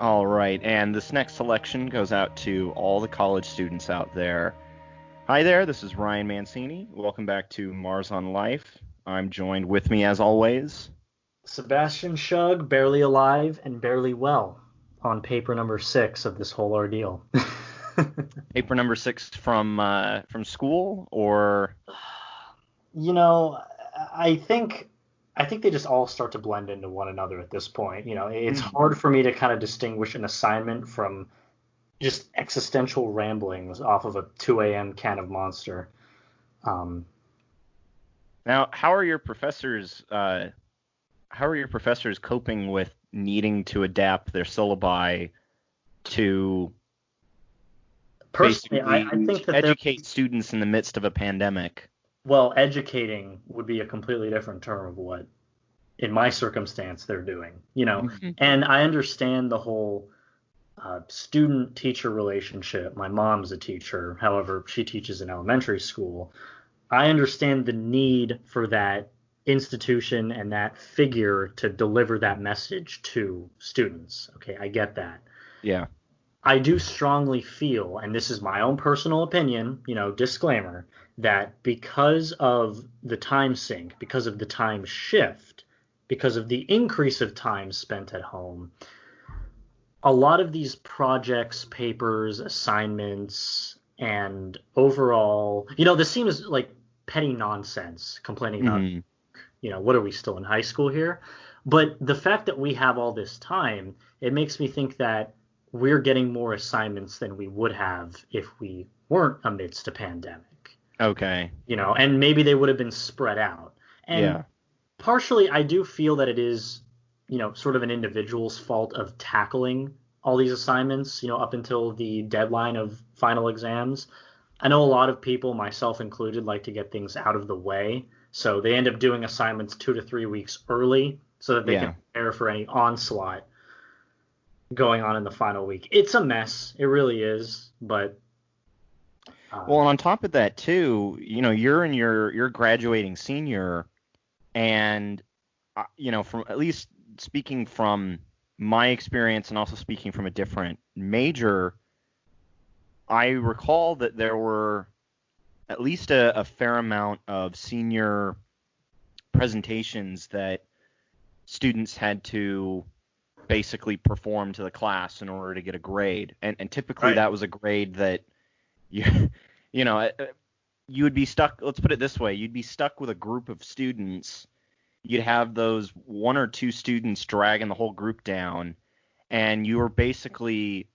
All right, and this next selection goes out to all the college students out there. Hi there, this is Ryan Mancini. Welcome back to Mars on Life. I'm joined with me, as always. Sebastian Shug, barely alive and barely well, on paper number 6 of this whole ordeal. Paper number 6 from school, or You know, I think I think they just all start to blend into one another at this point. It's Mhm. hard for me to kind of distinguish an assignment from just existential ramblings off of a 2 a.m. can of Monster. Um, Now, how are your professors coping with needing to adapt their syllabi to Personally, I basically think that they're educate students in the midst of a pandemic? well, educating would be a completely different term of what in my circumstance they're doing, Mhm. and I understand the whole student teacher relationship. My mom's a teacher, however, she teaches in elementary school. I understand the need for that institution and that figure to deliver that message to students. Okay, I get that. Yeah. I do strongly feel, and this is my own personal opinion, disclaimer, that because of the time sink, because of the time shift, because of the increase of time spent at home, a lot of these projects, papers, assignments, and overall, this seems like petty nonsense complaining about, Hmm. what are we still in high school here? But the fact that we have all this time, it makes me think that we're getting more assignments than we would have if we weren't amidst a pandemic, Okay. and maybe they would have been spread out. And Yeah. partially, I do feel that it is, sort of an individual's fault of tackling all these assignments, up until the deadline of final exams. I know a lot of people, myself included, like to get things out of the way. So they end up doing assignments 2 to 3 weeks early so that they can Yeah. prepare for any onslaught going on in the final week. It's a mess. It really is. But uh, Well, and on top of that too, you're in your graduating senior, and from at least speaking from my experience and also speaking from a different major, I recall that there were at least a fair amount of senior presentations that students had to basically perform to the class in order to get a grade, and typically right, that was a grade that you you know you would be stuck. Let's put it this way: you'd be stuck with a group of students. You'd have those one or two students dragging the whole group down, and you were basically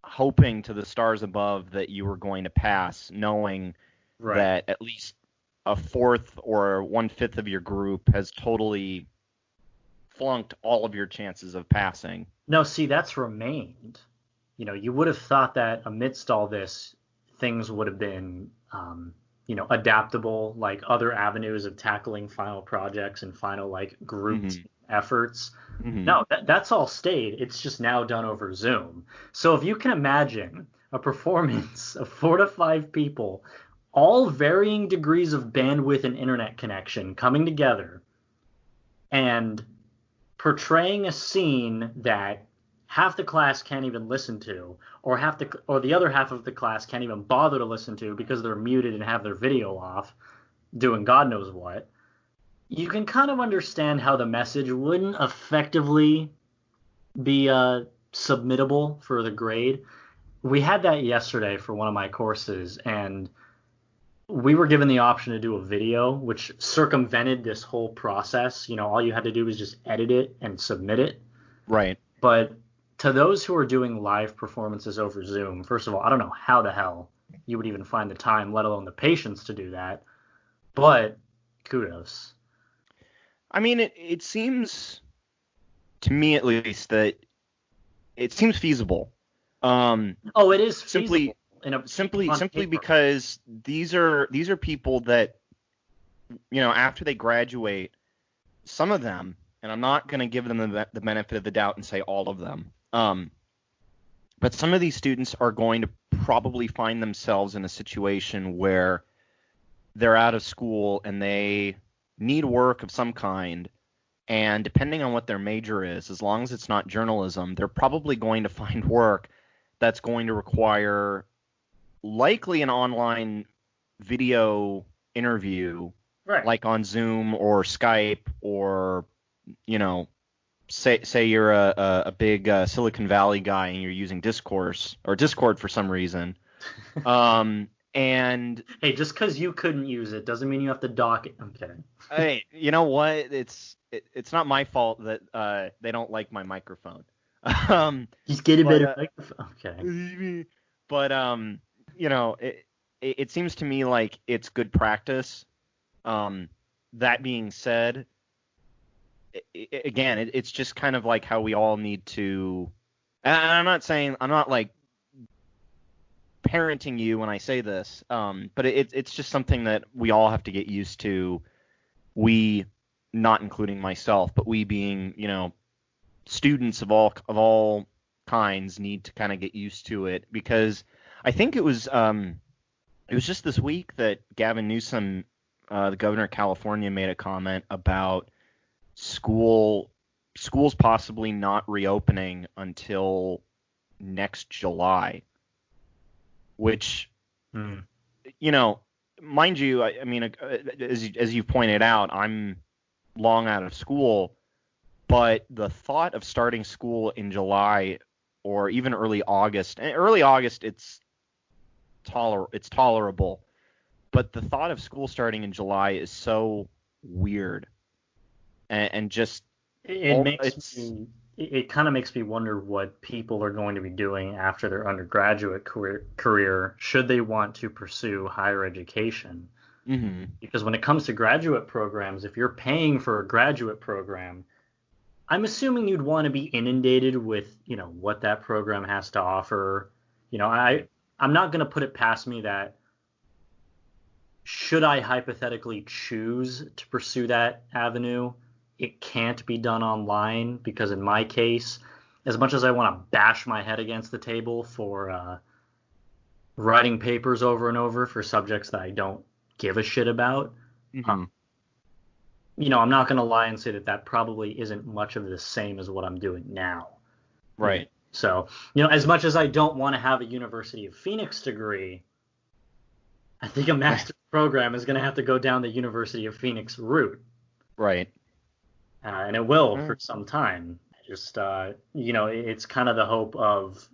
hoping to the stars above that you were going to pass, knowing right. that at least a fourth or one-fifth of your group has totally flunked all of your chances of passing. No, see, that's remained. You would have thought that amidst all this, things would have been, adaptable, like other avenues of tackling final projects and final, like, group Hmm. team efforts. Hmm. No, that's all stayed. It's just now done over Zoom. So if you can imagine a performance of 4 to 5 people, all varying degrees of bandwidth and internet connection coming together and portraying a scene that half the class can't even listen to, or the other half of the class can't even bother to listen to because they're muted and have their video off, doing God knows what. You can kind of understand how the message wouldn't effectively be submittable for the grade. We had that yesterday for one of my courses, and we were given the option to do a video, which circumvented this whole process. All you had to do was just edit it and submit it. Right. But to those who are doing live performances over Zoom, first of all, I don't know how the hell you would even find the time, let alone the patience to do that. But kudos. I mean, it seems to me at least that it seems feasible. Um, Oh, it is simply feasible in on simply paper. because these are people that after they graduate, some of them, and I'm not going to give them the benefit of the doubt and say all of them, but some of these students are going to probably find themselves in a situation where they're out of school and they need work of some kind, And depending on what their major is, as long as it's not journalism, they're probably going to find work that's going to require likely an online video interview, Right. like on Zoom or Skype, or, you know, say you're a big Silicon Valley guy and you're using Discord for some reason. And Hey, just because you couldn't use it doesn't mean you have to dock it. I'm kidding. hey, you know what? It's not my fault that they don't like my microphone. Just get a but better microphone. Okay. but you know, it seems to me like it's good practice. That being said, again, it's just kind of like how we all need to. And I'm not like parenting you when I say this, but it's just something that we all have to get used to. We, not including myself, but we being, you know, students of all kinds, need to kind of get used to it, because I think it was just this week that Gavin Newsom, the governor of California, made a comment about schools possibly not reopening until next July, which, you know, mind you, I mean, as you pointed out, I'm long out of school, but the thought of starting school in July or even early August, it's tolerable, but the thought of school starting in July is so weird, and just it kind of makes me wonder what people are going to be doing after their undergraduate career should they want to pursue higher education. Mm-hmm. Because when it comes to graduate programs, if you're paying for a graduate program, I'm assuming you'd want to be inundated with, you know, what that program has to offer. You know, I'm not going to put it past me that should I hypothetically choose to pursue that avenue, it can't be done online, because in my case, as much as I want to bash my head against the table for writing papers over and over for subjects that I don't give a shit about, Mm-hmm. you know, I'm not going to lie and say that probably isn't much of the same as what I'm doing now. Right. So, you know, as much as I don't want to have a University of Phoenix degree, I think a master's program is going to have to go down the University of Phoenix route. Right. And it will for some time. Just, you know, it's kind of the hope of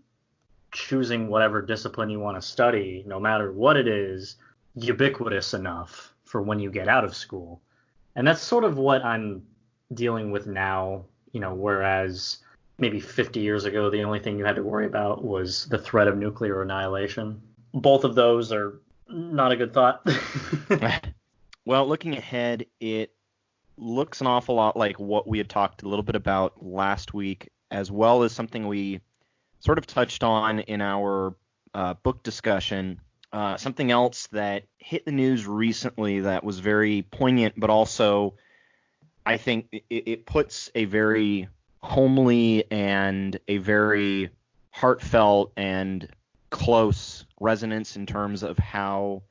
choosing whatever discipline you want to study, no matter what it is, ubiquitous enough for when you get out of school. And that's sort of what I'm dealing with now, you know, whereas maybe 50 years ago, the only thing you had to worry about was the threat of nuclear annihilation. Both of those are not a good thought. Well, looking ahead, it looks an awful lot like what we had talked a little bit about last week, as well as something we sort of touched on in our book discussion. Something else that hit the news recently that was very poignant, but also I think it puts a very homely and a very heartfelt and close resonance in terms of how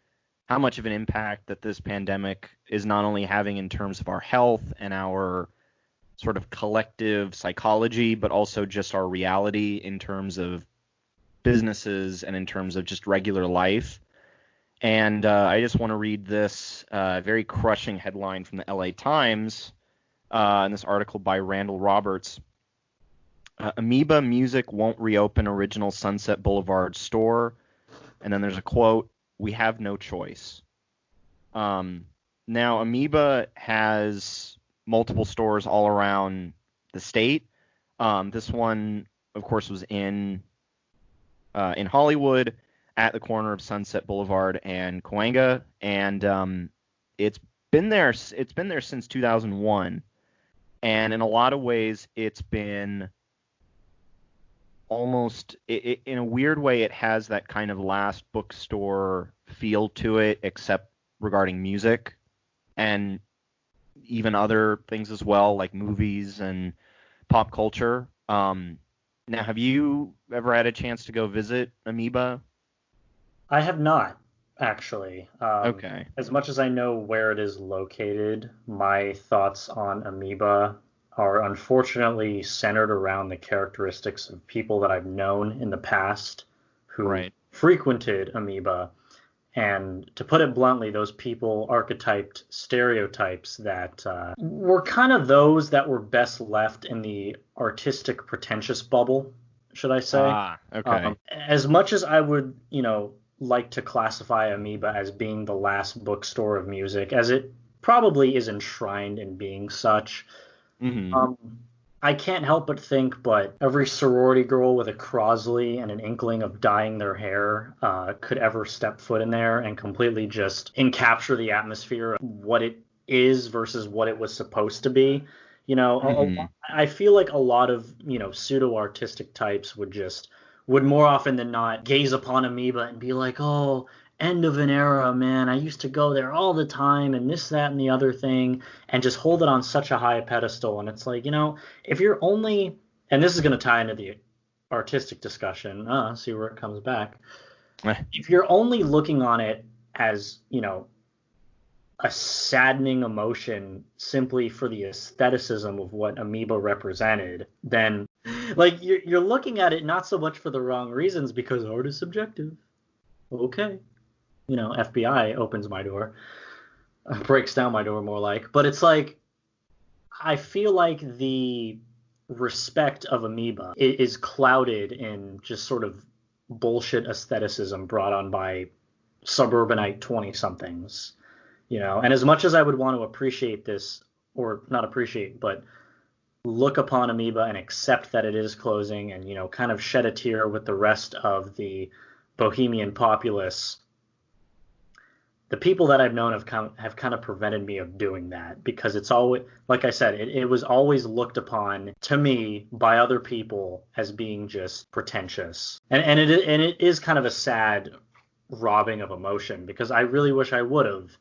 much of an impact that this pandemic is not only having in terms of our health and our sort of collective psychology, but also just our reality in terms of businesses and in terms of just regular life. And I just want to read this very crushing headline from the LA Times in this article by Randall Roberts. Amoeba Music won't reopen original Sunset Boulevard store. And then there's a quote, "We have no choice." Now, Amoeba has multiple stores all around the state. This one, of course, was in Hollywood at the corner of Sunset Boulevard and Cahuenga, and it's been there since 2001. And in a lot of ways, it's been almost, in a weird way, it has that kind of last bookstore feel to it, except regarding music and even other things as well, like movies and pop culture. Now, have you ever had a chance to go visit Amoeba? I have not, actually. Okay. As much as I know where it is located, my thoughts on Amoeba are unfortunately centered around the characteristics of people that I've known in the past who Right. frequented Amoeba. And to put it bluntly, those people archetyped stereotypes that were kind of those that were best left in the artistic pretentious bubble, should I say. Ah, okay. As much as I would, like to classify Amoeba as being the last bookstore of music, as it probably is enshrined in being such, Mm-hmm. um, I can't help but think, but every sorority girl with a Crosley and an inkling of dyeing their hair could ever step foot in there and completely just encapture the atmosphere of what it is versus what it was supposed to be. Mm-hmm. I feel like a lot of, pseudo artistic types would more often than not gaze upon Amoeba and be like, oh, end of an era, man. I used to go there all the time and this, that, and the other thing, and just hold it on such a high pedestal. And it's like, if you're only, and this is going to tie into the artistic discussion, see where it comes back. If you're only looking on it as, a saddening emotion simply for the aestheticism of what Amoeba represented, then like you're looking at it not so much for the wrong reasons because art is subjective. Okay. FBI opens my door, breaks down my door more like. But it's like, I feel like the respect of Amoeba is clouded in just sort of bullshit aestheticism brought on by suburbanite 20-somethings. And as much as I would want to appreciate this, or not appreciate, but look upon Amoeba and accept that it is closing and, kind of shed a tear with the rest of the bohemian populace, the people that I've known have kind of prevented me of doing that because it's always, like I said, it was always looked upon to me by other people as being just pretentious. And it is kind of a sad robbing of emotion because I really wish I would have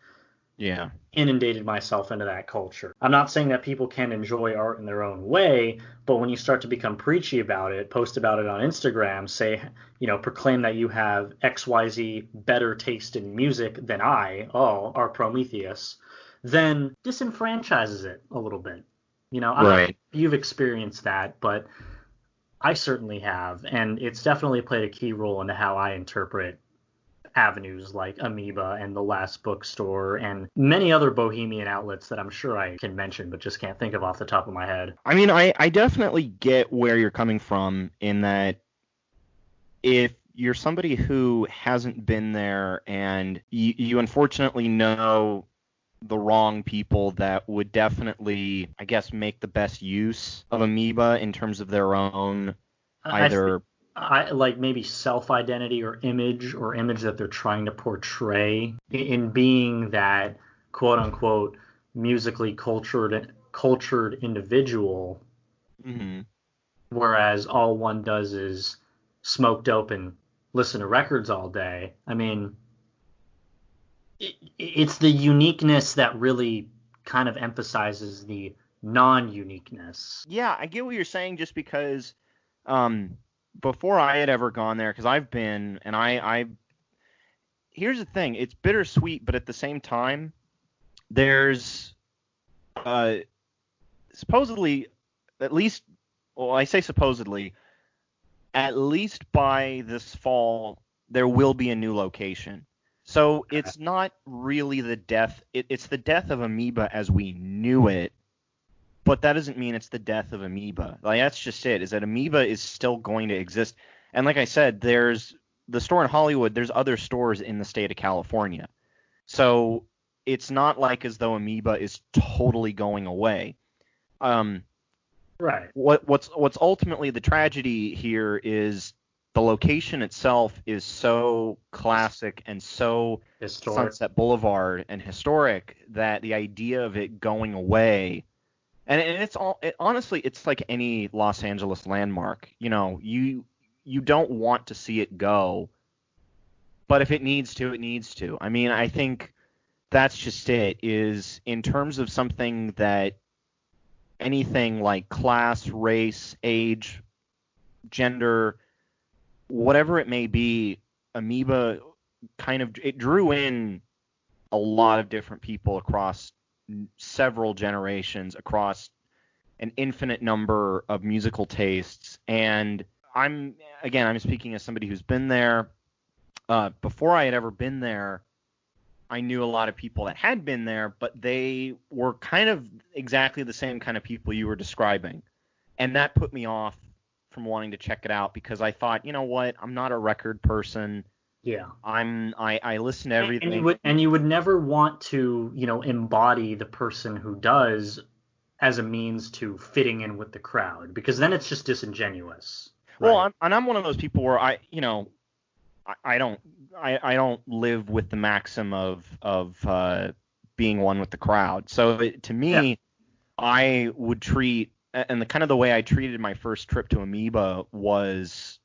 Yeah. inundated myself into that culture. I'm not saying that people can enjoy art in their own way, but when you start to become preachy about it, post about it on Instagram, say, proclaim that you have XYZ better taste in music than our Prometheus, then disenfranchises it a little bit. I don't know if Right. you've experienced that, but I certainly have, and it's definitely played a key role into how I interpret avenues like Amoeba and the Last Bookstore and many other bohemian outlets that I'm sure I can mention but just can't think of off the top of my head. I mean, I definitely get where you're coming from in that if you're somebody who hasn't been there and you unfortunately know the wrong people that would definitely, I guess, make the best use of Amoeba in terms of their own either. I like maybe self-identity or image that they're trying to portray in being that quote unquote musically cultured individual, Mm-hmm. whereas all one does is smoke dope and listen to records all day. I mean, it's the uniqueness that really kind of emphasizes the non-uniqueness. Yeah, I get what you're saying just because before I had ever gone there, because I've been, and I here's the thing, it's bittersweet, but at the same time, there's supposedly, at least, well, I say supposedly, at least by this fall, there will be a new location. So it's not really the death, it's the death of Amoeba as we knew it, but that doesn't mean it's the death of Amoeba. Like, that's just it, is that Amoeba is still going to exist. And like I said, there's the store in Hollywood, there's other stores in the state of California. So it's not like as though Amoeba is totally going away. Right. What's ultimately the tragedy here is the location itself is so classic and so Historic. Sunset Boulevard and historic that the idea of it going away, and honestly, it's like any Los Angeles landmark. You don't want to see it go, but if it needs to, it needs to. I mean, I think that's just it, is in terms of something that anything like class, race, age, gender, whatever it may be, Amoeba it drew in a lot of different people across several generations, across an infinite number of musical tastes. And I'm speaking as somebody who's been there. Before I had ever been there, I knew a lot of people that had been there, but they were kind of exactly the same kind of people you were describing. And that put me off from wanting to check it out because I thought, you know what, I'm not a record person. Yeah. I listen to everything. And you would never want to, embody the person who does as a means to fitting in with the crowd, because then it's just disingenuous. Right? Well, I'm one of those people where I don't live with the maxim of being one with the crowd. So to me, yeah. I would treat, and the way I treated my first trip to Amoeba was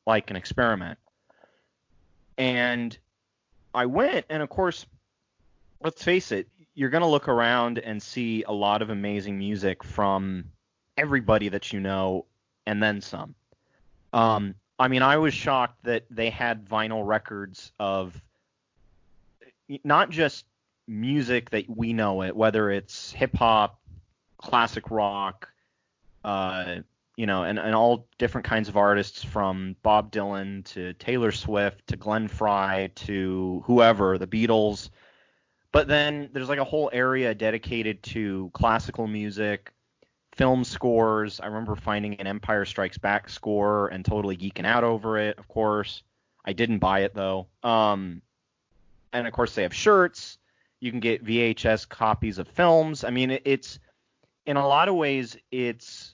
like an experiment. And I went, and of course, let's face it, you're going to look around and see a lot of amazing music from everybody that you know, and then some. I mean, I was shocked that they had vinyl records of not just music that we know it, whether it's hip hop, classic rock, and all different kinds of artists, from Bob Dylan to Taylor Swift to Glenn Frey to whoever, the Beatles. But then there's like a whole area dedicated to classical music, film scores. I remember finding an Empire Strikes Back score and totally geeking out over it, of course. I didn't buy it, though. And, of course, they have shirts. You can get VHS copies of films. I mean, it's in a lot of ways, it's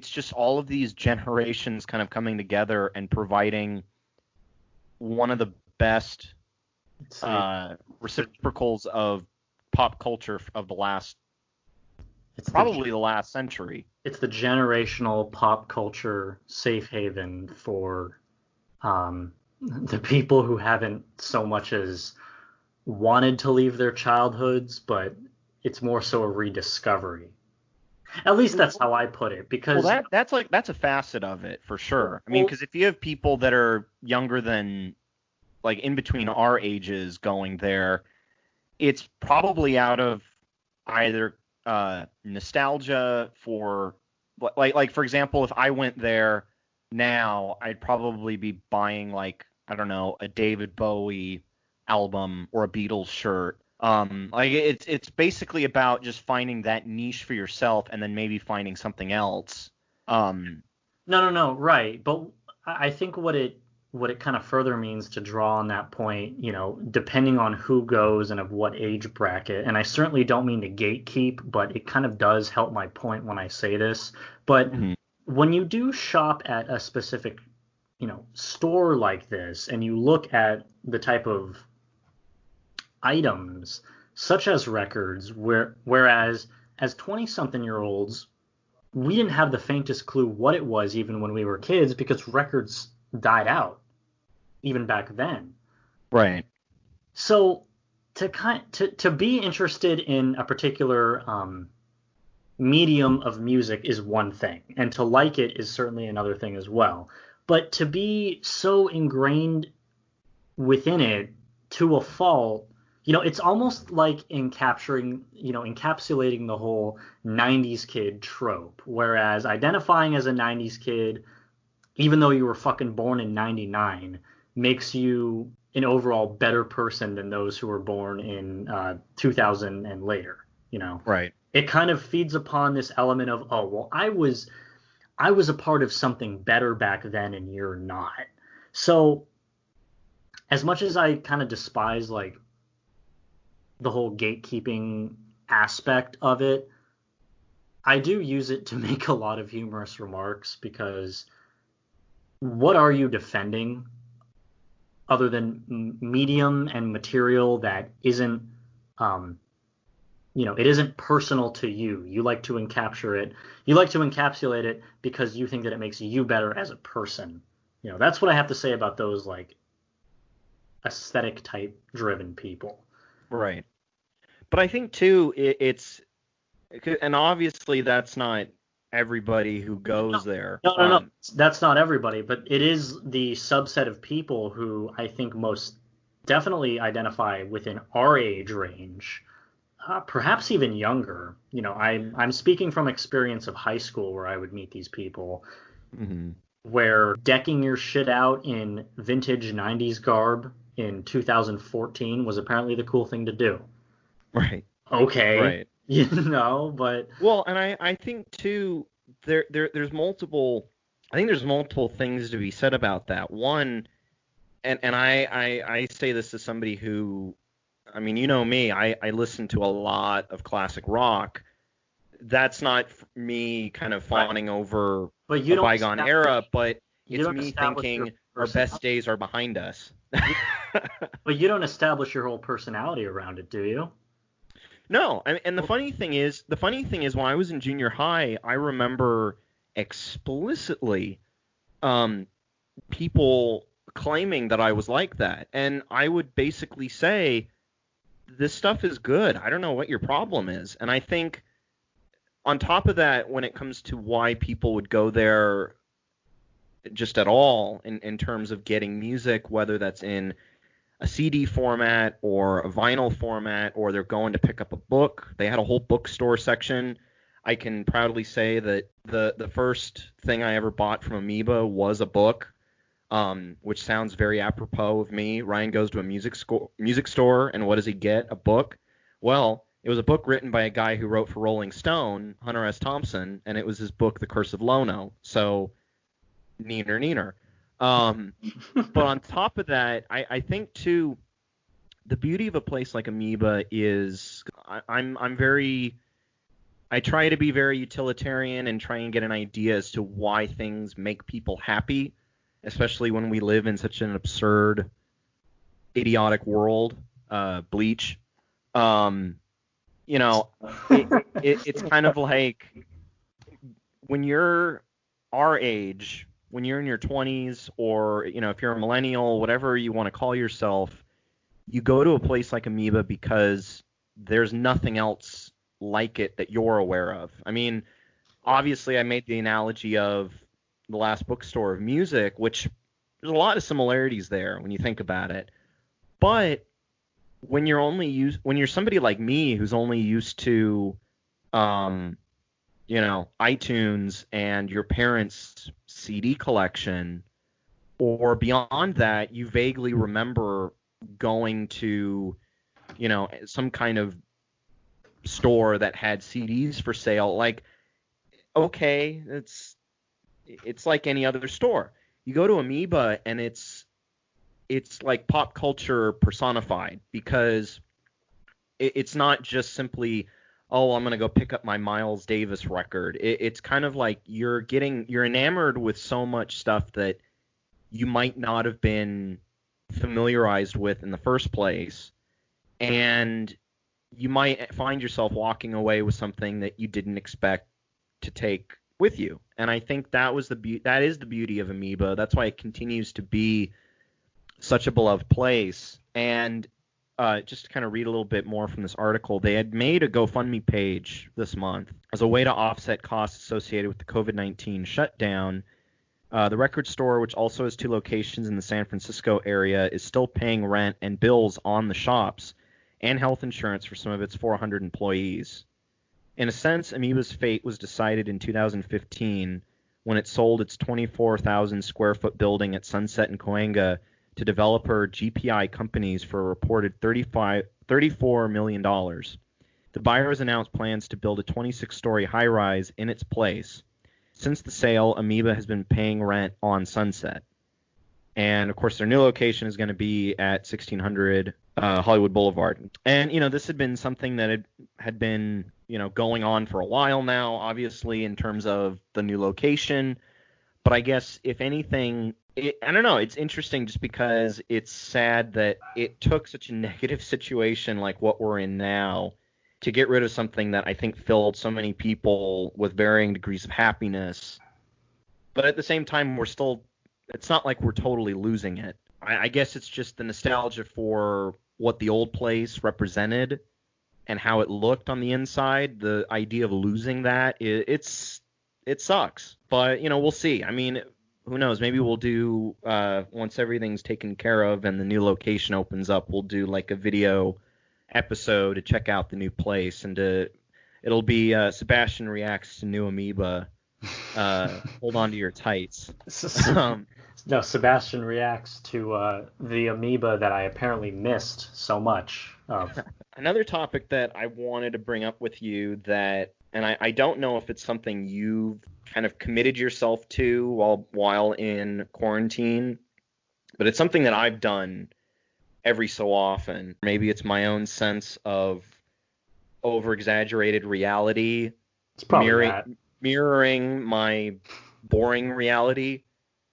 just all of these generations kind of coming together and providing one of the best reciprocals of pop culture of the last, the last century. It's the generational pop culture safe haven for the people who haven't so much as wanted to leave their childhoods, but it's more so a rediscovery. At least that's how I put it, because that's a facet of it for sure. I mean, because if you have people that are younger than, like, in between our ages going there, it's probably out of either nostalgia for, like for example, if I went there now, I'd probably be buying, like, I don't know, a David Bowie album or a Beatles shirt. Like it's basically about just finding that niche for yourself and then maybe finding something else. No, right. But I think what it kind of further means to draw on that point, depending on who goes and of what age bracket, and I certainly don't mean to gatekeep, but it kind of does help my point when I say this. But when you do shop at a specific, store like this, and you look at the type of items such as records, whereas as 20-something-year-olds, we didn't have the faintest clue what it was even when we were kids, because records died out even back then. Right. So to be interested in a particular medium of music is one thing, and to like it is certainly another thing as well. But to be so ingrained within it to a fault, it's almost like encapsulating the whole 90s kid trope, whereas identifying as a 90s kid, even though you were fucking born in 99, makes you an overall better person than those who were born in 2000 and later, Right. It kind of feeds upon this element of, oh, well, I was a part of something better back then and you're not. So as much as I kind of despise, like, the whole gatekeeping aspect of it, I do use it to make a lot of humorous remarks, because what are you defending other than medium and material that isn't, it isn't personal to you. You like to encapsulate it because you think that it makes you better as a person. That's what I have to say about those, like, aesthetic type driven people. Right. But I think, too, it's, and obviously that's not everybody who goes there. No. That's not everybody, but it is the subset of people who I think most definitely identify within our age range Perhaps even younger. I'm speaking from experience of high school where I would meet these people, Hmm. where decking your shit out in vintage 90s garb in 2014 was apparently the cool thing to do. Right. Okay, Right. but Well, and I think too there's multiple I think there's multiple things to be said about that. One, and I say this as somebody who, I mean, you know me, I listen to a lot of classic rock. That's not me kind of right. fawning over But a bygone era, but you it's don't me establish your thinking our best personality. days are behind us. But you don't establish your whole personality around it, do you? No, and the funny thing is, when I was in junior high, I remember explicitly um, people claiming that I was like that, and I would basically say, "This stuff is good. I don't know what your problem is." And I think, on top of that, when it comes to why people would go there just at all in terms of getting music, whether that's in a CD format or a vinyl format, or they're going to pick up a book. They had a whole bookstore section. I can proudly say that the first thing I ever bought from Amoeba was a book, which sounds very apropos of me. Ryan goes to a music store, and what does he get? A book. Well, it was a book written by a guy who wrote for Rolling Stone, Hunter S. Thompson, and it was his book, The Curse of Lono. So, neener, neener. But on top of that, I think too, the beauty of a place like Amoeba is I'm very I try to be very utilitarian and try and get an idea as to why things make people happy, especially when we live in such an absurd, idiotic world. Bleach. Um, it's kind of like when you're our age, when you're in your 20s, or if you're a millennial, whatever you want to call yourself, you go to a place like Amoeba because there's nothing else like it that you're aware of. I mean, obviously, I made the analogy of the last bookstore of music, which there's a lot of similarities there when you think about it. But when you're somebody like me who's only used to um, iTunes and your parents' CD collection, or beyond that, you vaguely remember going to, some kind of store that had CDs for sale. Like, okay, it's like any other store. You go to Amoeba and it's like pop culture personified, because it's not just simply, oh, I'm gonna go pick up my Miles Davis record. It's kind of like you're enamored with so much stuff that you might not have been familiarized with in the first place, and you might find yourself walking away with something that you didn't expect to take with you. And I think that is the beauty of Amoeba. That's why it continues to be such a beloved place. And just to kind of read a little bit more from this article, they had made a GoFundMe page this month as a way to offset costs associated with the COVID-19 shutdown. The record store, which also has 2 locations in the San Francisco area, is still paying rent and bills on the shops and health insurance for some of its 400 employees. In a sense, Amoeba's fate was decided in 2015 when it sold its 24,000 square foot building at Sunset and Cahuenga to developer GPI Companies for a reported $34 million. The buyers announced plans to build a 26-story high-rise in its place. Since the sale, Amoeba has been paying rent on Sunset. And, of course, their new location is going to be at 1600 Hollywood Boulevard. And, this had been something that had been, going on for a while now, obviously, in terms of the new location. But I guess, if anything, I don't know, it's interesting just because it's sad that it took such a negative situation like what we're in now to get rid of something that I think filled so many people with varying degrees of happiness. But at the same time, it's not like we're totally losing it. I guess it's just the nostalgia for what the old place represented and how it looked on the inside. The idea of losing that, it sucks. But, we'll see. I mean, who knows? Maybe we'll do, once everything's taken care of and the new location opens up, we'll do like a video episode to check out the new place, and it'll be Sebastian reacts to new Amoeba. Hold on to your tights. No, Sebastian reacts to the Amoeba that I apparently missed so much of. Another topic that I wanted to bring up with you and I don't know if it's something you've kind of committed yourself to while in quarantine, but it's something that I've done every so often. Maybe it's my own sense of over-exaggerated reality, It's probably mirroring my boring reality,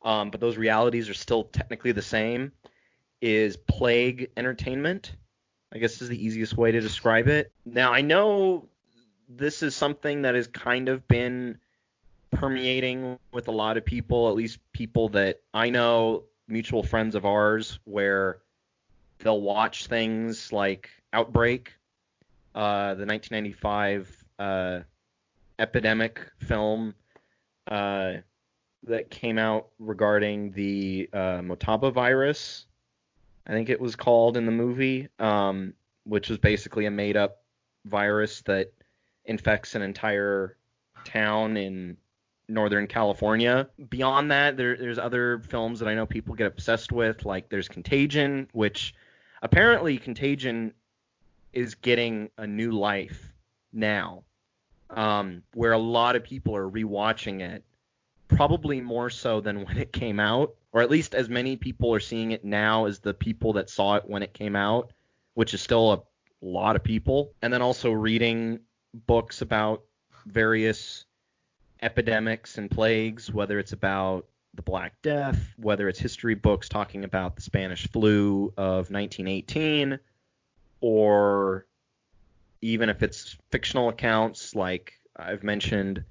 but those realities are still technically the same, is plague entertainment. I guess is the easiest way to describe it. Now, I know this is something that has kind of been permeating with a lot of people, at least people that I know, mutual friends of ours, where they'll watch things like Outbreak, the 1995 epidemic film that came out regarding the Motaba virus, I think it was called in the movie, which was basically a made-up virus that infects an entire town in Northern California. Beyond that, there's other films that I know people get obsessed with, like there's Contagion, which apparently Contagion is getting a new life now, where a lot of people are rewatching it, probably more so than when it came out, or at least as many people are seeing it now as the people that saw it when it came out, which is still a lot of people. And then also reading books about various epidemics and plagues, whether it's about the Black Death, whether it's history books talking about the Spanish flu of 1918, or even if it's fictional accounts like I've mentioned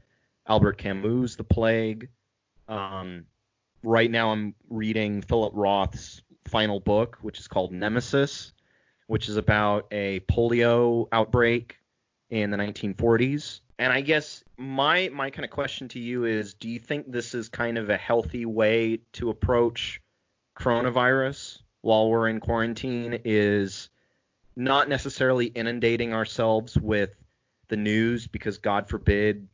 Albert Camus' The Plague. Right now I'm reading Philip Roth's final book, which is called Nemesis, which is about a polio outbreak in the 1940s. And I guess my kind of question to you is, do you think this is kind of a healthy way to approach coronavirus while we're in quarantine, is not necessarily inundating ourselves with the news, because God forbid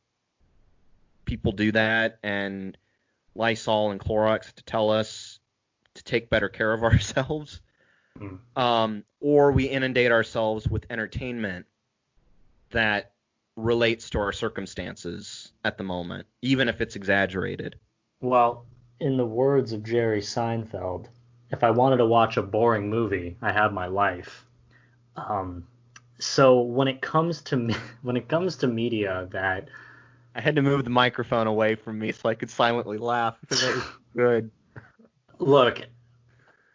people do that, and Lysol and Clorox to tell us to take better care of ourselves, or we inundate ourselves with entertainment that relates to our circumstances at the moment, even if it's exaggerated. Well, in the words of Jerry Seinfeld, if I wanted to watch a boring movie, I have my life. So when it comes to media that I had to move the microphone away from me so I could silently laugh because that was good. Look,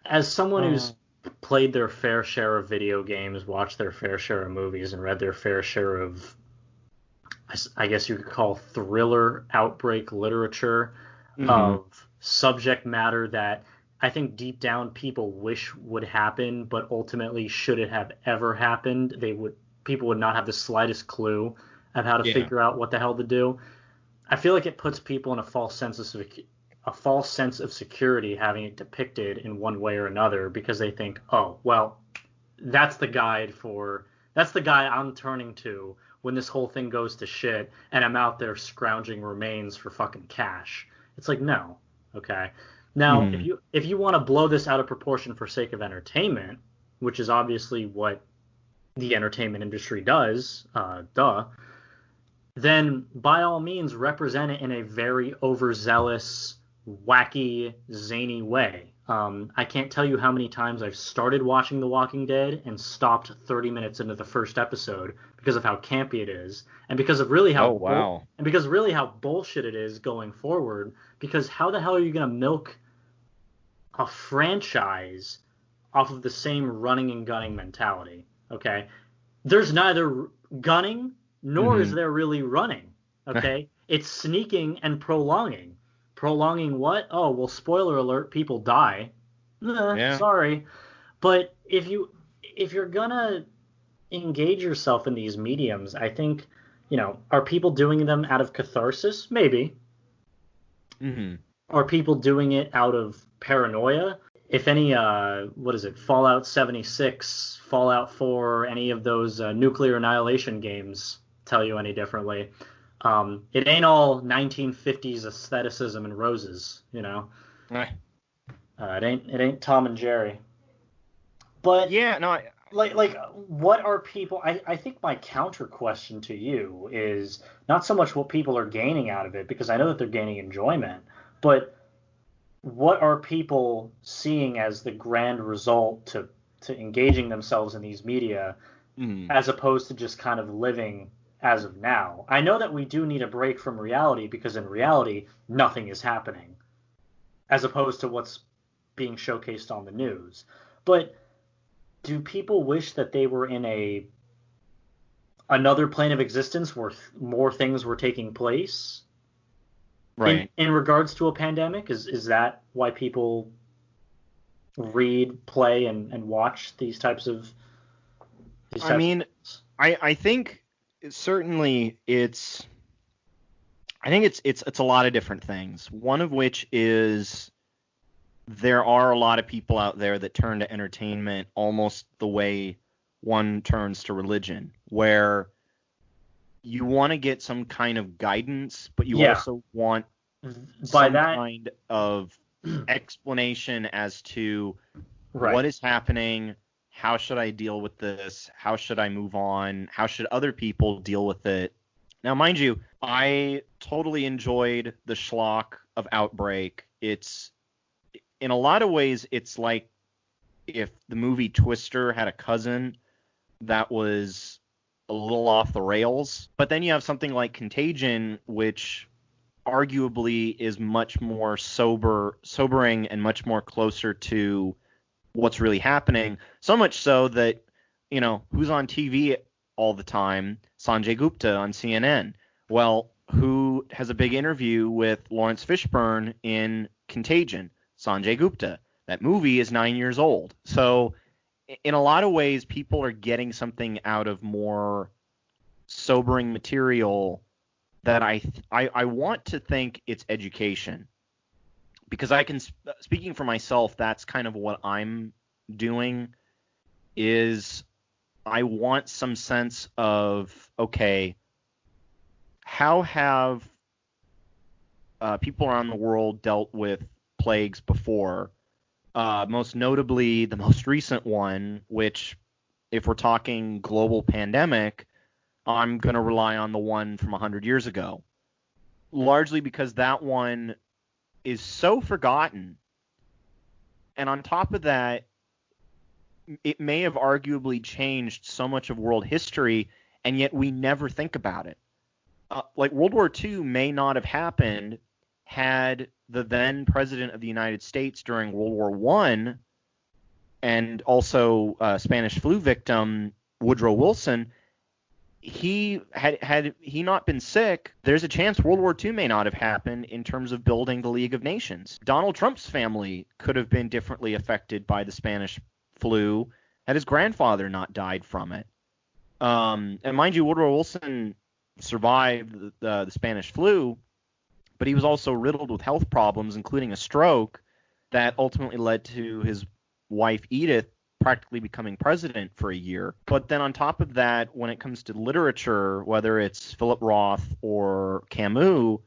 as someone who's played their fair share of video games, watched their fair share of movies, and read their fair share of, I guess you could call, thriller outbreak literature, of subject matter that I think deep down people wish would happen, but ultimately, should it have ever happened, people would not have the slightest clue of how to figure out what the hell to do. I feel like it puts people in a false sense of security having it depicted in one way or another, because they think, oh, well, that's the guy I'm turning to when this whole thing goes to shit and I'm out there scrounging remains for fucking cash. It's like, no. Okay. Now, if you want to blow this out of proportion for sake of entertainment, which is obviously what the entertainment industry does, then by all means represent it in a very overzealous, wacky, zany way. I can't tell you how many times I've started watching The Walking Dead and stopped 30 minutes into the first episode because of how campy it is, and because of really how bullshit it is going forward. Because how the hell are you going to milk a franchise off of the same running and gunning mentality? Okay, there's neither gunning nor is there really running. Okay, it's sneaking and prolonging. Prolonging what? Oh, well, spoiler alert, people die. Sorry. But if you're gonna engage yourself in these mediums, I think, are people doing them out of catharsis? Maybe. Are people doing it out of paranoia? if any, what is it, Fallout 76, Fallout 4, any of those nuclear annihilation games tell you any differently. It ain't all 1950s aestheticism and roses, you know. Eh. It ain't Tom and Jerry. But Yeah, no, like what are people? I think my counter question to you is not so much what people are gaining out of it, because I know that they're gaining enjoyment, but what are people seeing as the grand result to engaging themselves in these media, mm, as opposed to just kind of living as of now? I know that we do need a break from reality, because in reality nothing is happening, as opposed to what's being showcased on the news. But do people wish that they were in another plane of existence where more things were taking place right. in regards to a pandemic? Is that why people read, play, and watch these I types of mean, things? I think certainly it's a lot of different things. One of which is there are a lot of people out there that turn to entertainment almost the way one turns to religion, where you want to get some kind of guidance, but you Yeah, also want by some that, kind of explanation as to right. what is happening, how should I deal with this, how should I move on, how should other people deal with it. Now, mind you, I totally enjoyed the schlock of Outbreak. It's in a lot of ways, it's like if the movie Twister had a cousin that was a little off the rails. But then you have something like Contagion, which arguably is much more sobering and much more closer to what's really happening. So much so that, who's on TV all the time? Sanjay Gupta on CNN. Well, who has a big interview with Lawrence Fishburne in Contagion? Sanjay Gupta. That movie is 9 years old. So in a lot of ways, people are getting something out of more sobering material that I want to think it's education, because speaking for myself, that's kind of what I'm doing. Is I want some sense of, okay, how have people around the world dealt with plagues before? Most notably, the most recent one, which, if we're talking global pandemic, I'm going to rely on the one from 100 years ago, largely because that one is so forgotten. And on top of that, it may have arguably changed so much of world history, and yet we never think about it. Like World War II may not have happened had the then president of the United States during World War I, and also Spanish flu victim Woodrow Wilson, he had he not been sick, there's a chance World War II may not have happened in terms of building the League of Nations. Donald Trump's family could have been differently affected by the Spanish flu had his grandfather not died from it. And mind you, Woodrow Wilson survived the Spanish flu, but he was also riddled with health problems, including a stroke that ultimately led to his wife Edith practically becoming president for a year. But then on top of that, when it comes to literature, whether it's Philip Roth or Camus,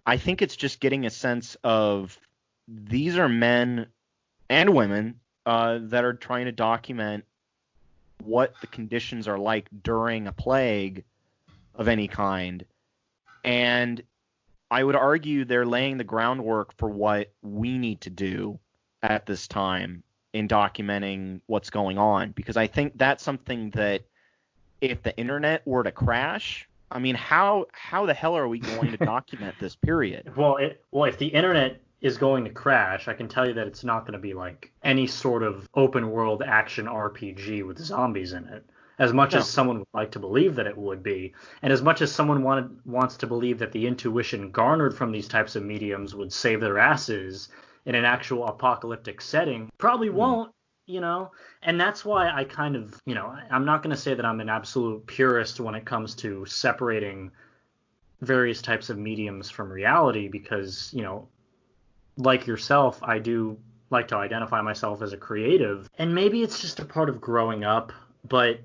I think it's just getting a sense of these are men and women that are trying to document what the conditions are like during a plague of any kind. And I would argue they're laying the groundwork for what we need to do at this time in documenting what's going on, because I think that's something that if the internet were to crash, I mean, how the hell are we going to document this period? Well, if the internet is going to crash, I can tell you that it's not going to be like any sort of open world action RPG with zombies in it. As much No. as someone would like to believe that it would be, and as much as someone wants to believe that the intuition garnered from these types of mediums would save their asses in an actual apocalyptic setting, probably won't, you know? And that's why I kind of, I'm not going to say that I'm an absolute purist when it comes to separating various types of mediums from reality, because, like yourself, I do like to identify myself as a creative. And maybe it's just a part of growing up, but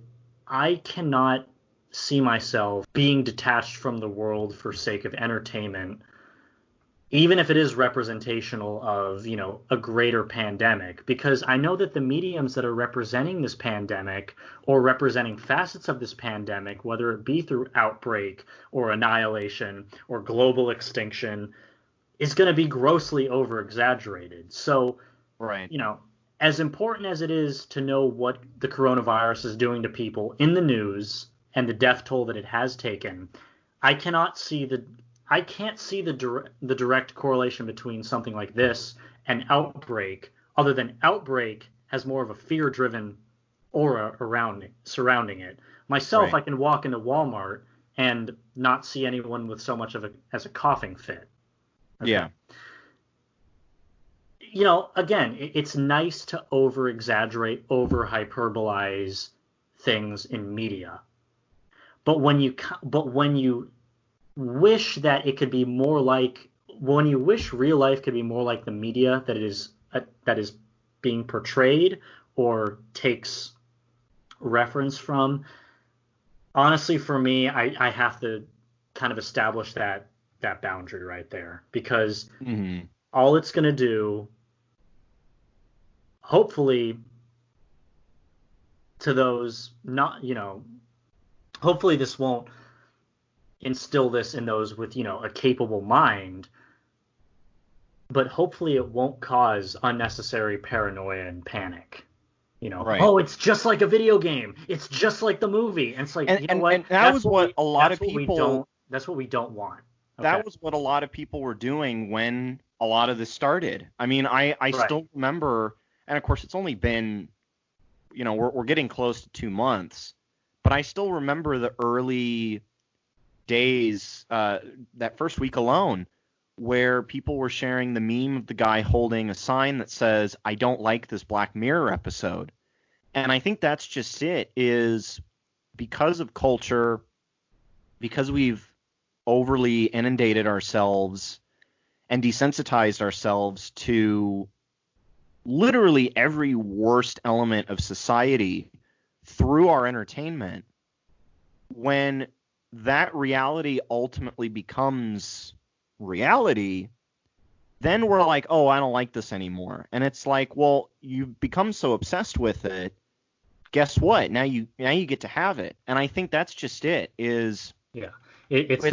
I cannot see myself being detached from the world for sake of entertainment, even if it is representational of, a greater pandemic, because I know that the mediums that are representing this pandemic or representing facets of this pandemic, whether it be through outbreak or annihilation or global extinction, is going to be grossly over exaggerated. So, Right. As important as it is to know what the coronavirus is doing to people in the news and the death toll that it has taken, I can't see the direct correlation between something like this and Outbreak, other than Outbreak has more of a fear-driven aura surrounding it. Myself, Right. I can walk into Walmart and not see anyone with so much as a coughing fit. Okay. Yeah. Again, it's nice to over-exaggerate, over-hyperbolize things in media. But when you wish that it could be more like, when you wish real life could be more like the media that is being portrayed or takes reference from, honestly, for me, I have to kind of establish that boundary right there, because all it's going to do, hopefully, to those not, hopefully this won't instill this in those with, a capable mind, but hopefully it won't cause unnecessary paranoia and panic. Right. Oh, it's just like a video game. It's just like the movie. And it's like, what? And that was what a lot of people. That's what we don't want. Okay. That was what a lot of people were doing when a lot of this started. I mean, I Right. still remember, and of course it's only been, we're getting close to 2 months, but I still remember the early days, that first week alone, where people were sharing the meme of the guy holding a sign that says, "I don't like this Black Mirror episode." And I think that's just it, is because of culture, because we've overly inundated ourselves and desensitized ourselves to literally every worst element of society through our entertainment, when that reality ultimately becomes reality, then we're like, oh, I don't like this anymore. And it's like, well, you've become so obsessed with it. Guess what? Now you get to have it. And I think that's just it. Is yeah. It's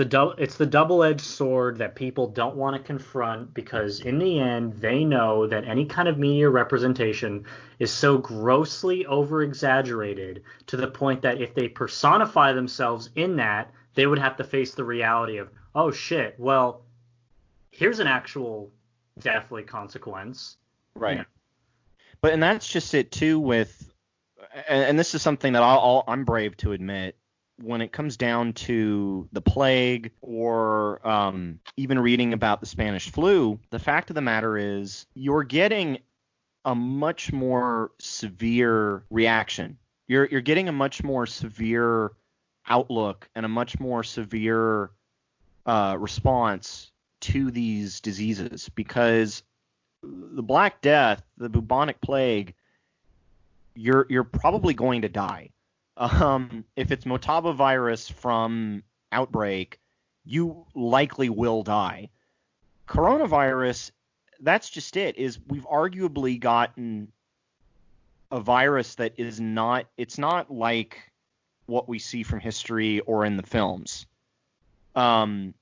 the double-edged sword that people don't want to confront, because in the end they know that any kind of media representation is so grossly over-exaggerated to the point that if they personify themselves in that, they would have to face the reality of, oh shit, well, here's an actual deathly consequence. right. And that's just it too with, and this is something that I'm brave to admit, when it comes down to the plague or even reading about the Spanish flu, the fact of the matter is you're getting a much more severe reaction. You're getting a much more severe outlook and a much more severe response to these diseases, because the Black Death, the bubonic plague, you're probably going to die. If it's Motaba virus from Outbreak, you likely will die. Coronavirus, that's just it, is we've arguably gotten a virus that is not, it's not like what we see from history or in the films. And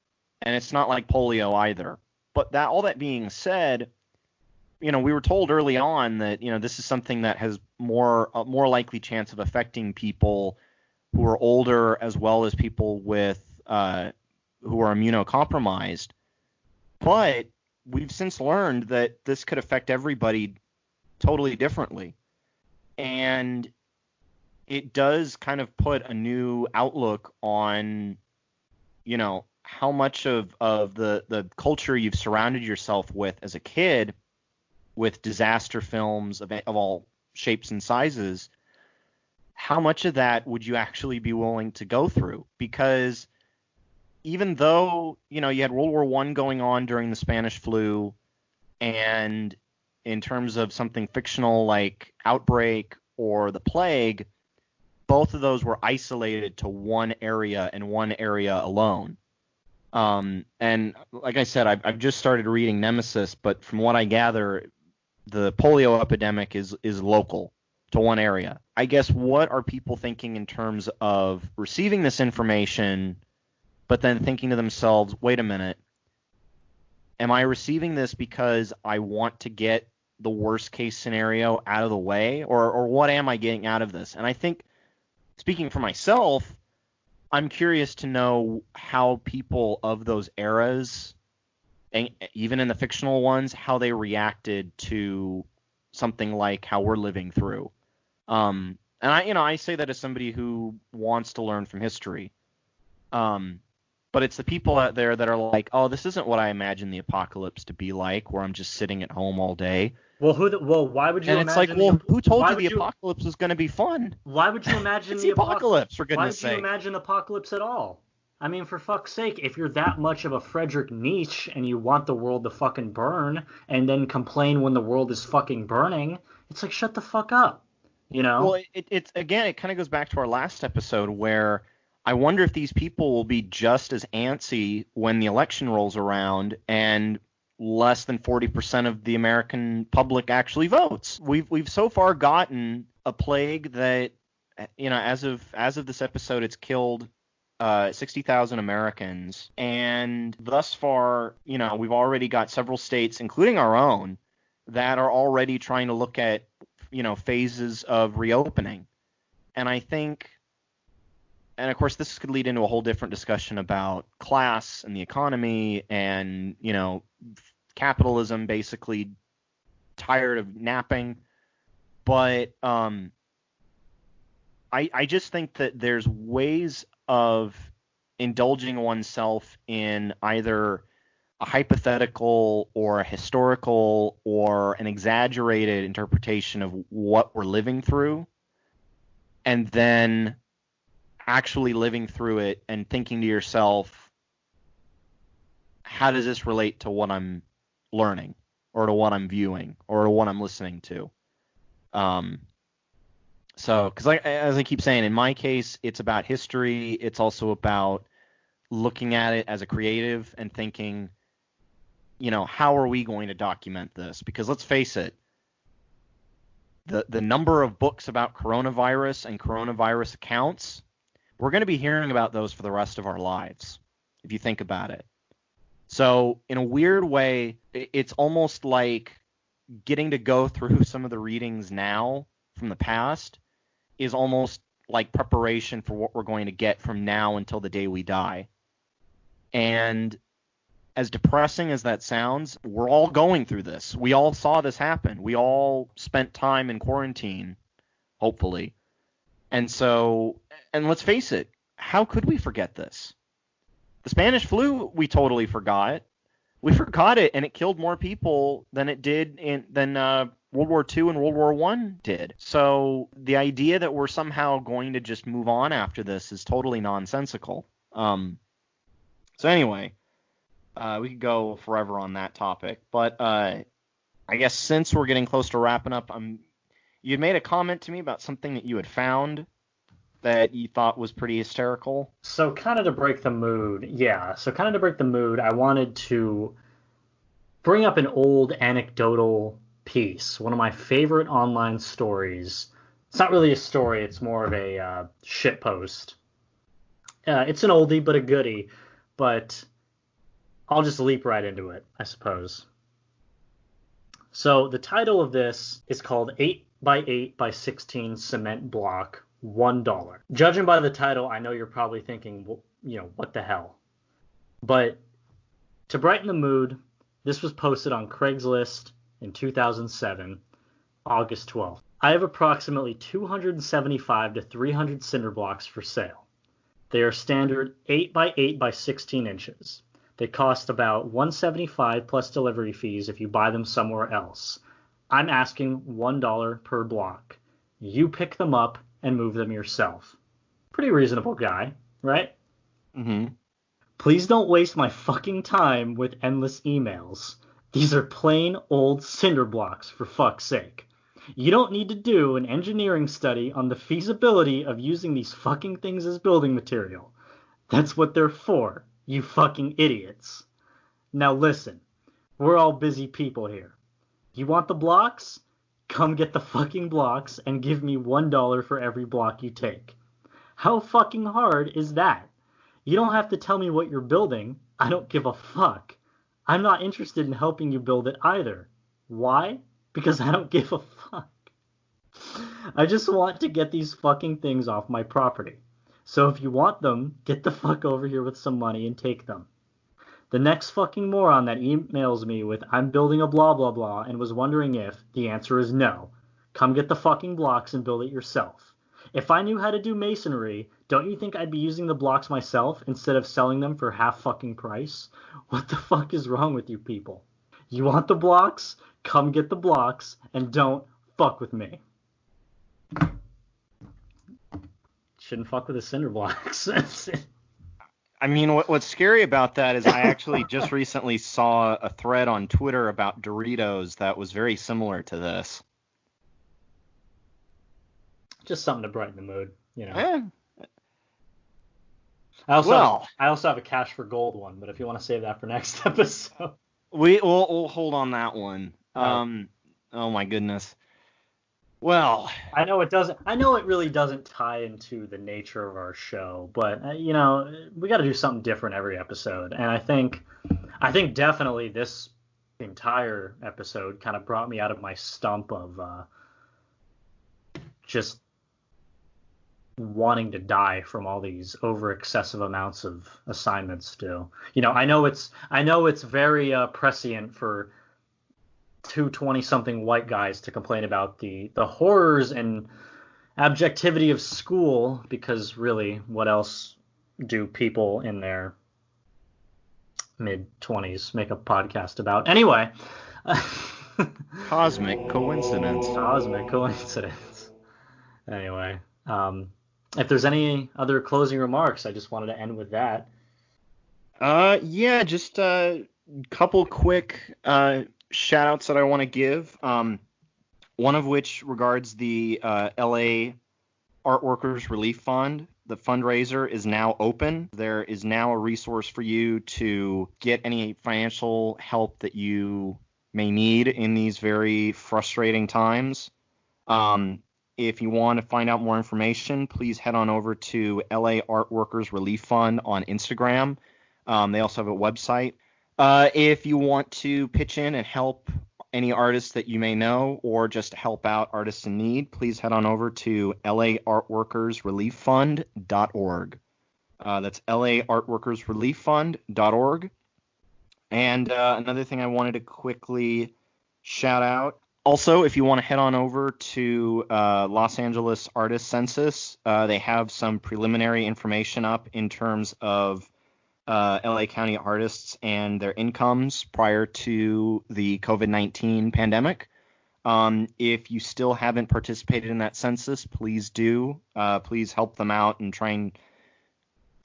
it's not like polio either. But all that being said, we were told early on that, this is something that has a more likely chance of affecting people who are older, as well as people with who are immunocompromised. But we've since learned that this could affect everybody totally differently. And it does kind of put a new outlook on, how much of the culture you've surrounded yourself with as a kid, with disaster films of all shapes and sizes, how much of that would you actually be willing to go through? Because even though, you had World War I going on during the Spanish flu, and in terms of something fictional like Outbreak or the Plague, both of those were isolated to one area and one area alone. And like I said, I've just started reading Nemesis, but from what I gather, the polio epidemic is local to one area. I guess what are people thinking in terms of receiving this information, but then thinking to themselves, wait a minute, am I receiving this because I want to get the worst case scenario out of the way, or what am I getting out of this? And I think, speaking for myself, I'm curious to know how people of those eras, and even in the fictional ones, how they reacted to something like how we're living through. And I say that as somebody who wants to learn from history. But it's the people out there that are like, oh, this isn't what I imagine the apocalypse to be like, where I'm just sitting at home all day. Well, why would you? And it's like, well, who told you the apocalypse was going to be fun? Why would you imagine the apocalypse? For goodness' sake, why would you imagine apocalypse at all? I mean, for fuck's sake, if you're that much of a Friedrich Nietzsche and you want the world to fucking burn and then complain when the world is fucking burning, it's like, shut the fuck up, you know? Well, it kind of goes back to our last episode where I wonder if these people will be just as antsy when the election rolls around and less than 40% of the American public actually votes. We've so far gotten a plague that, as of this episode, it's killed 60,000 Americans, and thus far, we've already got several states, including our own, that are already trying to look at, phases of reopening. And I think, and of course, this could lead into a whole different discussion about class and the economy and, capitalism basically tired of napping. But I just think that there's ways of indulging oneself in either a hypothetical or a historical or an exaggerated interpretation of what we're living through, and then actually living through it and thinking to yourself, how does this relate to what I'm learning or to what I'm viewing or to what I'm listening to? So, because as I keep saying, in my case, it's about history. It's also about looking at it as a creative and thinking, how are we going to document this? Because let's face it, the number of books about coronavirus and coronavirus accounts, we're going to be hearing about those for the rest of our lives, if you think about it. So, in a weird way, it's almost like getting to go through some of the readings now from the past is almost like preparation for what we're going to get from now until the day we die. And as depressing as that sounds, we're all going through this. We all saw this happen. We all spent time in quarantine, hopefully. And let's face it, how could we forget this? The Spanish flu, we totally forgot. We forgot it, and it killed more people than it did than World War II and World War I did. So the idea that we're somehow going to just move on after this is totally nonsensical. So anyway, we could go forever on that topic. But I guess since we're getting close to wrapping up, you'd made a comment to me about something that you had found that you thought was pretty hysterical. So kind of to break the mood, I wanted to bring up an old anecdotal piece, one of my favorite online stories. It's not really a story, it's more of a shit post. It's an oldie but a goodie, but I'll just leap right into it, I suppose. So the title of this is called 8x8x16 Cement Block, $1. Judging by the title, I know you're probably thinking, well, what the hell? But to brighten the mood, this was posted on Craigslist in 2007, August 12th. I have approximately 275 to 300 cinder blocks for sale. They are standard 8x8x16 inches. They cost about $175 plus delivery fees if you buy them somewhere else. I'm asking $1 per block. You pick them up and move them yourself. Pretty reasonable guy, right? Mm-hmm. Please don't waste my fucking time with endless emails. These are plain old cinder blocks, for fuck's sake. You don't need to do an engineering study on the feasibility of using these fucking things as building material. That's what they're for, you fucking idiots. Now listen, we're all busy people here. You want the blocks? Come get the fucking blocks and give me $1 for every block you take. How fucking hard is that? You don't have to tell me what you're building. I don't give a fuck. I'm not interested in helping you build it either. Why? Because I don't give a fuck. I just want to get these fucking things off my property. So if you want them, get the fuck over here with some money and take them. The next fucking moron that emails me with I'm building a blah blah blah and was wondering if, the answer is no. Come get the fucking blocks and build it yourself. If I knew how to do masonry, don't you think I'd be using the blocks myself instead of selling them for half fucking price? What the fuck is wrong with you people? You want the blocks? Come get the blocks and don't fuck with me. Shouldn't fuck with the cinder blocks. I mean, what's scary about that is I actually just recently saw a thread on Twitter about Doritos that was very similar to this. Just something to brighten the mood, you know. I also have a cash for gold one, but if you want to save that for next episode, we'll hold on that one. Oh my goodness. Well, I know it really doesn't tie into the nature of our show, but you know, we got to do something different every episode, and I think definitely this entire episode kind of brought me out of my stump of just wanting to die from all these over excessive amounts of assignments still. You know, I know it's very prescient for 220-something white guys to complain about the horrors and objectivity of school, because really, what else do people in their mid-20s make a podcast about? Anyway. Cosmic coincidence. Anyway, if there's any other closing remarks, I just wanted to end with that. Yeah, just a couple quick shout outs that I want to give. One of which regards the LA Art Workers Relief Fund. The fundraiser is now open. There is now a resource for you to get any financial help that you may need in these very frustrating times. If you want to find out more information, please head on over to LA Art Workers Relief Fund on Instagram. They also have a website. If you want to pitch in and help any artists that you may know, or just help out artists in need, please head on over to laartworkersrelieffund.org. That's laartworkersrelieffund.org. And another thing I wanted to quickly shout out, also, if you want to head on over to Los Angeles Artist Census, they have some preliminary information up in terms of LA County artists and their incomes prior to the COVID-19 pandemic. If you still haven't participated in that census, please do. Please help them out and try and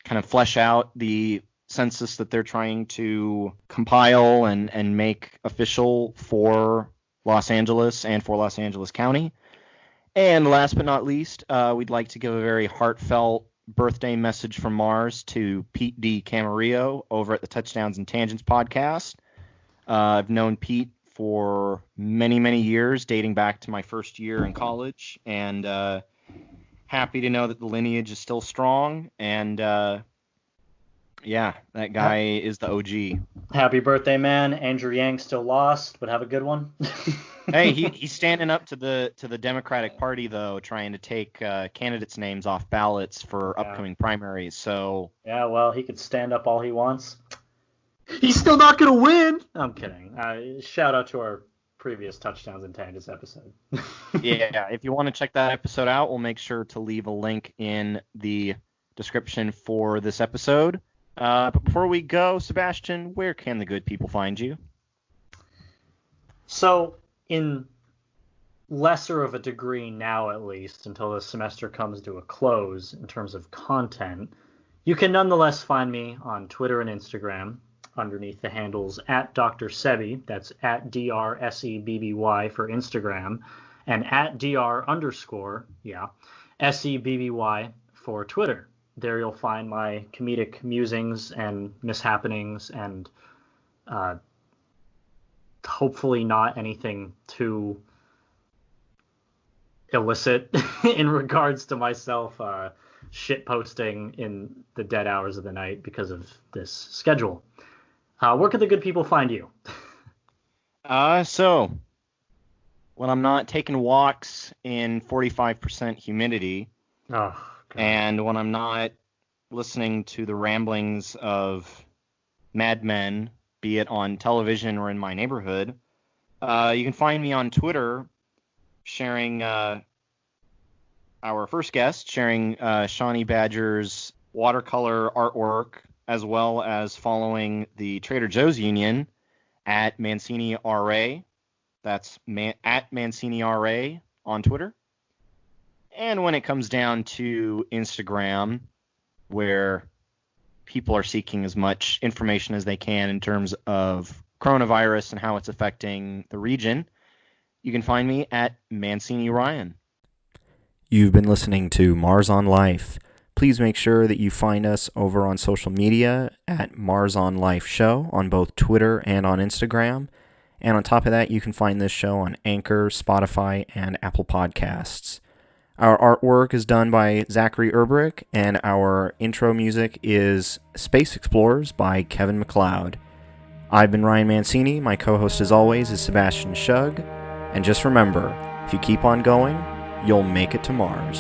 kind of flesh out the census that they're trying to compile and make official for Los Angeles and for Los Angeles County. And last but not least, we'd like to give a very heartfelt birthday message from Mars to Pete D. Camarillo over at the Touchdowns and Tangents podcast. I've known Pete for many, many years, dating back to my first year in college, and happy to know that the lineage is still strong, and yeah, that guy is the OG. Happy birthday, man. Andrew Yang still lost, but have a good one. Hey, he's standing up to the Democratic Party, though, trying to take candidates' names off ballots for upcoming primaries. So yeah, well, he could stand up all he wants. He's still not going to win. I'm kidding. Shout out to our previous Touchdowns and Tangents episode. Yeah, if you want to check that episode out, we'll make sure to leave a link in the description for this episode. But before we go, Sebastian, where can the good people find you? So, in lesser of a degree now, at least, until the semester comes to a close in terms of content, you can nonetheless find me on Twitter and Instagram. underneath the handles at Dr. Sebi, that's at DRSEBBY for Instagram, and at DR_SEBBY for Twitter. There you'll find my comedic musings and mishappenings and hopefully not anything too illicit in regards to myself shit posting in the dead hours of the night because of this schedule. Where can the good people find you? So when I'm not taking walks in 45% humidity, and when I'm not listening to the ramblings of madmen, be it on television or in my neighborhood, you can find me on Twitter sharing our first guest, sharing Shawnee Badger's watercolor artwork, as well as following the Trader Joe's Union at Mancini RA. That's at Mancini RA on Twitter. And when it comes down to Instagram, where people are seeking as much information as they can in terms of coronavirus and how it's affecting the region, you can find me at Mancini Ryan. You've been listening to Mars on Life. Please make sure that you find us over on social media at Mars on Life Show on both Twitter and on Instagram. And on top of that, you can find this show on Anchor, Spotify, and Apple Podcasts. Our artwork is done by Zachary Erberich, and our intro music is Space Explorers by Kevin MacLeod. I've been Ryan Mancini. My co-host, as always, is Sebastian Shug. And just remember, if you keep on going, you'll make it to Mars.